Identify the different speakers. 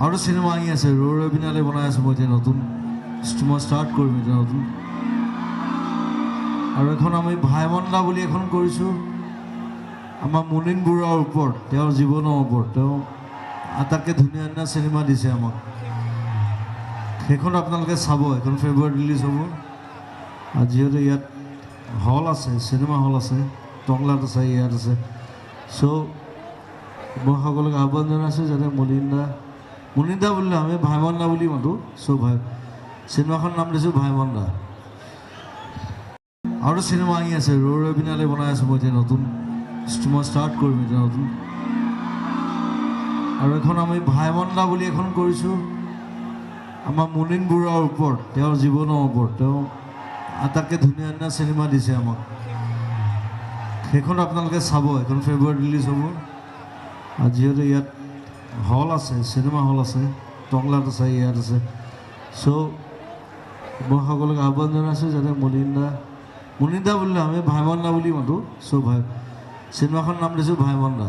Speaker 1: আৰু চিনেমা আহি আছে ৰবিনালে বনাই আছোঁ মই এতিয়া নতুন মই ষ্টাৰ্ট কৰিম এতিয়া নতুন আৰু এখন আমি ভাইমন্দা বুলি এখন কৰিছোঁ আমাৰ মুনীন বৰুৱাৰ ওপৰত তেওঁৰ জীৱনৰ ওপৰত তেওঁ আটাইতকৈ ধুনীয়া ধুনীয়া চিনেমা দিছে আমাক সেইখন আপোনালোকে চাব এখন ফেব্ৰুৱাৰীত ৰিলিজ হ'ব আৰু যিহেতু ইয়াত হল আছে চিনেমা হল আছে টংলাত আছে ইয়াত আছে চ' মই সকলোকে আহ্বান জনাইছোঁ যাতে মুনীন দা বুলিলে আমি ভাইমন্দা বুলি মাতোঁ চ' চিনেমাখন নাম দিছোঁ ভাইমন্দা আৰু চিনেমা আহি আছে ৰবিনালে বনাই আছোঁ মই এতিয়া নতুন মই ষ্টাৰ্ট কৰিম এতিয়া নতুন আৰু এখন আমি ভাইমন্দা বুলি এখন কৰিছোঁ আমাৰ মুনীন বৰুৱাৰ ওপৰত তেওঁৰ জীৱনৰ ওপৰত তেওঁ আটাইতকৈ ধুনীয়া ধুনীয়া চিনেমা দিছে আমাক সেইখন আপোনালোকে চাব এখন ফেব্ৰুৱাৰীত ৰিলিজ হ'ব আৰু যিহেতু ইয়াত হল আছে চিনেমা হল আছে টংলাত আছে ইয়াত আছে চ' মই সকলোকে আহ্বান জনাইছোঁ যাতে মুনীন দা বুলিলে আমি ভাইমন্দা বুলি মাতোঁ চ' চিনেমাখন নাম দিছোঁ ভাইমন্দা